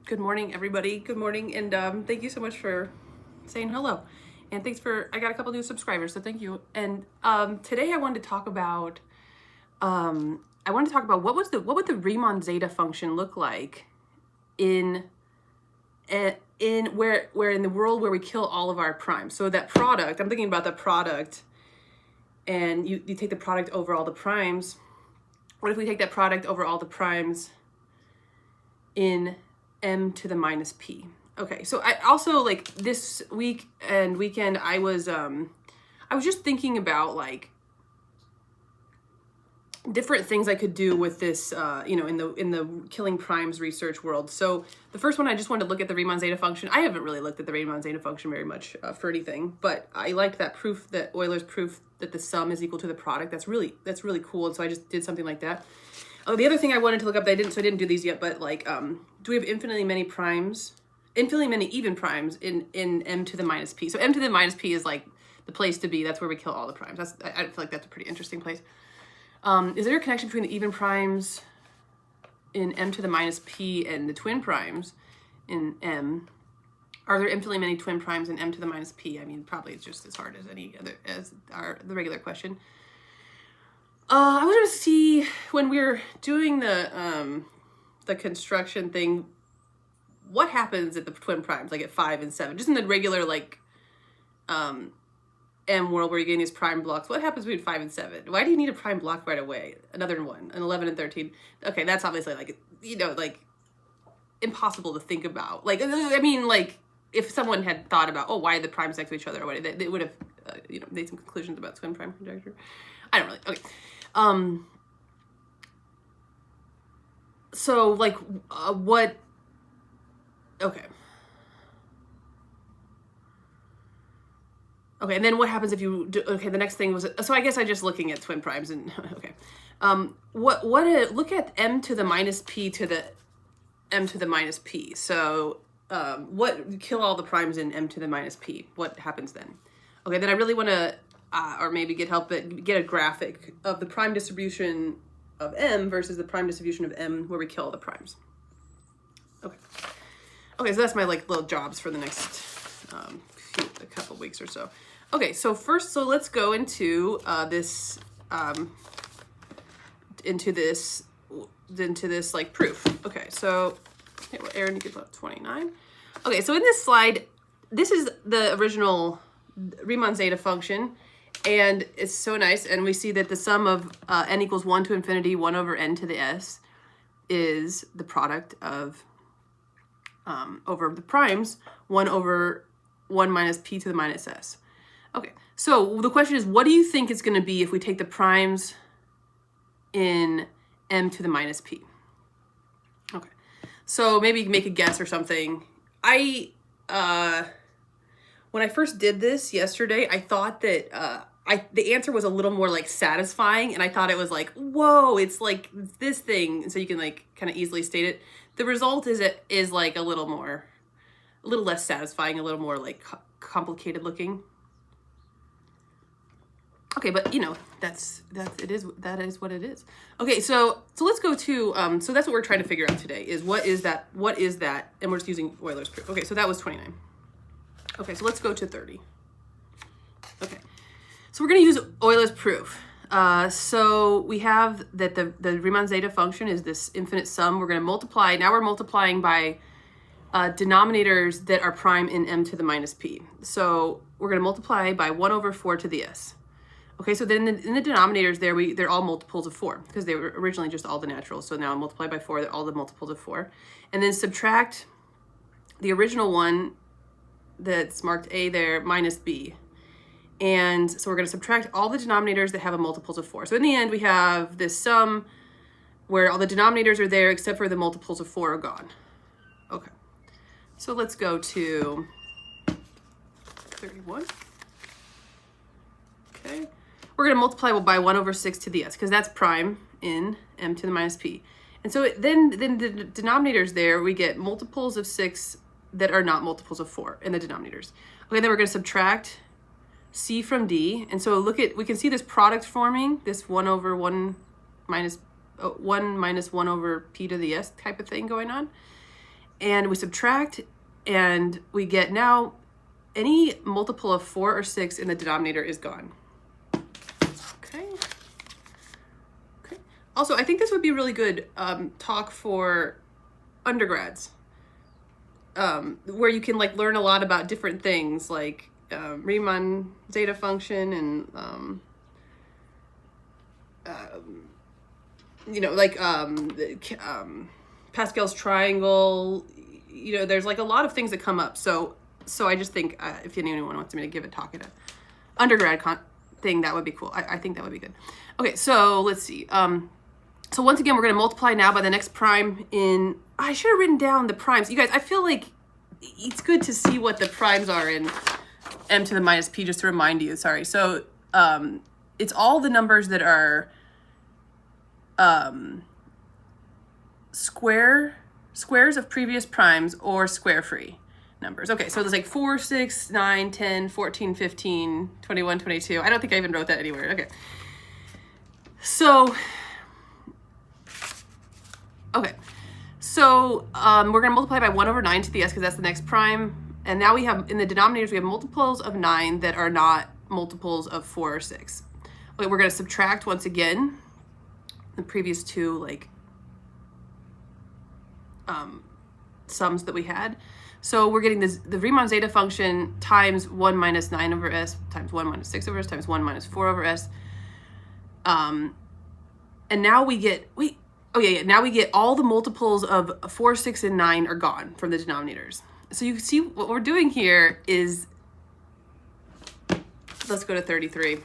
Good morning, everybody. Good morning, and thank you so much for saying hello. And thanks for, I got a couple new subscribers, so thank you. And today I wanted to talk about, what would the Riemann zeta function look like in where in the world where we kill all of our primes. So that product, I'm thinking about the product, and you take the product over all the primes. What if we take that product over all the primes in m to the minus p? Okay, so I also, like, this week and weekend, I was just thinking about like different things I could do with this, in the killing primes research world. So the first one, I just wanted to look at the Riemann zeta function. I haven't really looked at the Riemann zeta function very much for anything, but I liked that proof, that Euler's proof that the sum is equal to the product. That's really cool. And so I just did something like that. Oh, the other thing I wanted to look up, I didn't do these yet, but like, do we have infinitely many even primes in m to the minus p? So m to the minus p is like the place to be. That's where we kill all the primes. I feel like that's a pretty interesting place. Is there a connection between the even primes in m to the minus p and the twin primes in m? Are there infinitely many twin primes in m to the minus p? I mean, probably it's just as hard as the regular question. I wanted to see, when we're doing the construction thing, what happens at the twin primes, like at 5 and 7, just in the regular, like, M world where you're getting these prime blocks. What happens between 5 and 7? Why do you need a prime block right away? Another one, an 11 and 13. Okay, that's obviously, like, like, impossible to think about. Like, I mean, like, if someone had thought about, oh, why are the primes next to each other, or what, they would have, made some conclusions about twin prime conjecture. I don't really. Okay. So, like, what? Okay. Okay, and then what happens if you do, okay, the next thing was, so I guess I just looking at twin primes and, okay. Look at m to the minus p to the m to the minus p. So, kill all the primes in m to the minus p. What happens then? Okay, then I really want to, or maybe get a graphic of the prime distribution of m versus the prime distribution of m where we kill all the primes. Okay. Okay, so that's my, like, little jobs for the next a couple weeks or so. Okay, so let's go into this like proof. Okay, so Aaron, you could put 29. Okay, so in this slide, this is the original Riemann zeta function, and it's so nice. And we see that the sum of n equals 1 to infinity 1 over n to the s is the product of over the primes 1 over 1 minus p to the minus s. Okay, so the question is, what do you think it's going to be if we take the primes in m to the minus p? Okay, so maybe make a guess or something. When I first did this yesterday, I thought that the answer was a little more, like, satisfying, and I thought it was like, whoa, it's like this thing, so you can, like, kind of easily state it. The result is like a little less satisfying, a little more, like, complicated looking. Okay, but that is what it is. Okay, so let's go to so that's what we're trying to figure out today, is what is that, and we're just using Euler's proof. Okay, so that was 29. Okay, so let's go to 30. Okay, so we're going to use Euler's proof. So we have that the Riemann zeta function is this infinite sum. We're going to multiply. Now we're multiplying by denominators that are prime in m to the minus p. So we're going to multiply by 1 over 4 to the s. Okay, so then in the denominators there, they're all multiples of 4, because they were originally just all the naturals. So now multiply by 4, they're all the multiples of 4. And then subtract the original one that's marked a there minus b. And so we're going to subtract all the denominators that have a multiples of 4. So in the end, we have this sum where all the denominators are there except for the multiples of 4 are gone. Okay, so let's go to 31. Okay, we're going to multiply by 1 over 6 to the s, because that's prime in m to the minus p. And so then the denominators there, we get multiples of 6 that are not multiples of 4 in the denominators. Okay, then we're going to subtract c from d, and so we can see this product forming, this 1 over 1 minus 1 over p to the s type of thing going on. and we subtract, and we get now any multiple of 4 or 6 in the denominator is gone. Okay. Okay. Also, I think this would be really good talk for undergrads, where you can like learn a lot about different things like Reimann zeta function and you know, like Pascal's triangle. You know, there's like a lot of things that come up. So I just think if anyone wants me to give a talk at a undergrad thing, that would be cool. I think that would be good. Okay, so let's see. So once again, we're going to multiply now by the next prime in... I should have written down the primes. You guys, I feel like it's good to see what the primes are in m to the minus p, just to remind you. Sorry. So it's all the numbers that are squares of previous primes or square-free numbers. Okay, so there's like 4, 6, 9, 10, 14, 15, 21, 22. I don't think I even wrote that anywhere. Okay. So, okay. So we're going to multiply by 1 over 9 to the s because that's the next prime. And now we have, in the denominators, we have multiples of 9 that are not multiples of 4 or 6. Okay, we're going to subtract once again the previous two, like, sums that we had. So we're getting this, the Riemann zeta function times 1 minus 9 over s times 1 minus 6 over s times 1 minus 4 over s. And now we get, now we get all the multiples of 4, 6, and 9 are gone from the denominators. So you see what we're doing here is, let's go to 33.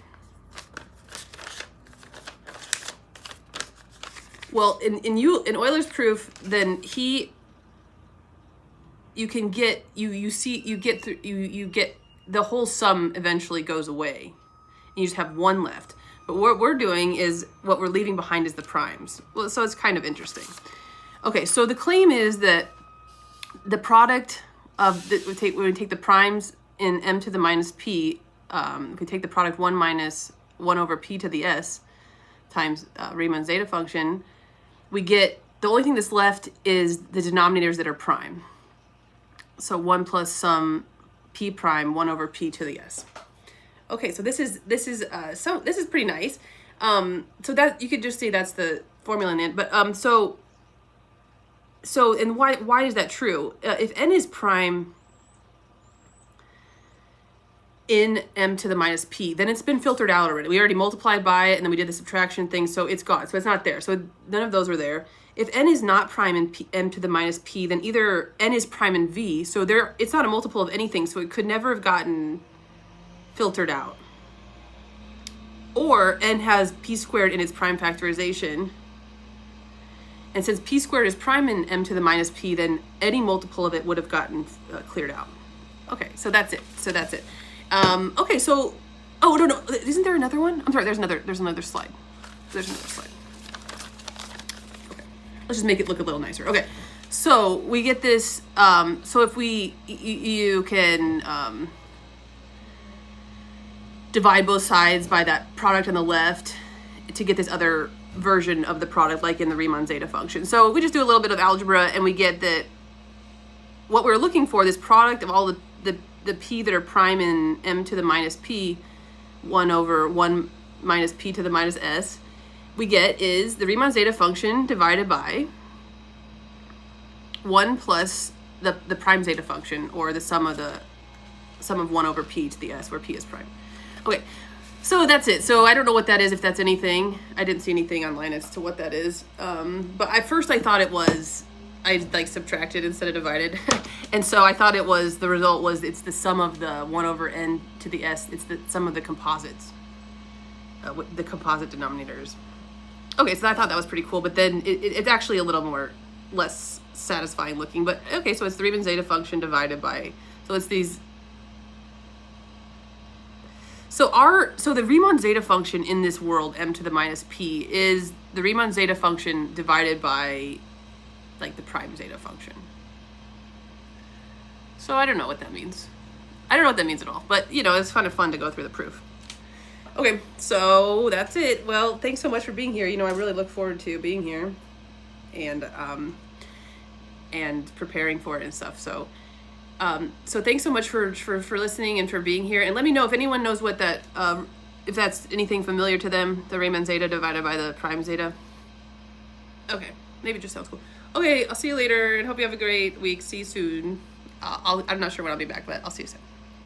Well, in Euler's proof, then you get the whole sum eventually goes away, and you just have one left. But what we're doing is, what we're leaving behind is the primes. Well, so it's kind of interesting. Okay, so the claim is that the product of when we take the primes in m to the minus p, if we take the product 1 minus 1 over p to the s times Riemann zeta function, we get, the only thing that's left is the denominators that are prime. So 1 plus some p prime 1 over p to the s. Okay, so this is pretty nice. So that you could just say that's the formula in it. But so and why is that true? If n is prime in m to the minus p, then it's been filtered out already. We already multiplied by it, and then we did the subtraction thing, so it's gone. So it's not there. So none of those were there. If n is not prime in m to the minus p, then either n is prime in v, so it's not a multiple of anything, so it could never have gotten filtered out. Or n has p squared in its prime factorization, and since p squared is prime in m to the minus p, then any multiple of it would have gotten cleared out. Okay, so that's it. Okay, so, oh no, isn't there another one? I'm sorry, there's another slide. There's another slide. Okay, let's just make it look a little nicer. Okay, so we get this, so if you can divide both sides by that product on the left to get this other version of the product, like in the Riemann zeta function. So we just do a little bit of algebra, and we get that what we're looking for, this product of all the p that are prime in m to the minus p, 1 over 1 minus p to the minus s, we get is the Riemann zeta function divided by 1 plus the prime zeta function, or the sum of 1 over p to the s, where p is prime. Okay, so that's it. So I don't know what that is, if that's anything. I didn't see anything online as to what that is. But at first I thought it was, I like subtracted instead of divided. And so I thought the result was it's the sum of the 1 over n to the s. It's the sum of the composites, the composite denominators. Okay, so I thought that was pretty cool, but then it's actually a little less satisfying looking. But okay, so it's the Riemann zeta function divided by, so it's these. So the Riemann zeta function in this world, m to the minus p, is the Riemann zeta function divided by, like, the prime zeta function. So I don't know what that means. I don't know what that means at all, but you know, it's kind of fun to go through the proof. Okay, so that's it. Well, thanks so much for being here. You know, I really look forward to being here. And and preparing for it and stuff. So so thanks so much for listening and for being here. And let me know if anyone knows what that, if that's anything familiar to them, the Reimann zeta divided by the prime zeta. Okay, maybe it just sounds cool. Okay, I'll see you later and hope you have a great week. See you soon. I'm not sure when I'll be back, but I'll see you soon.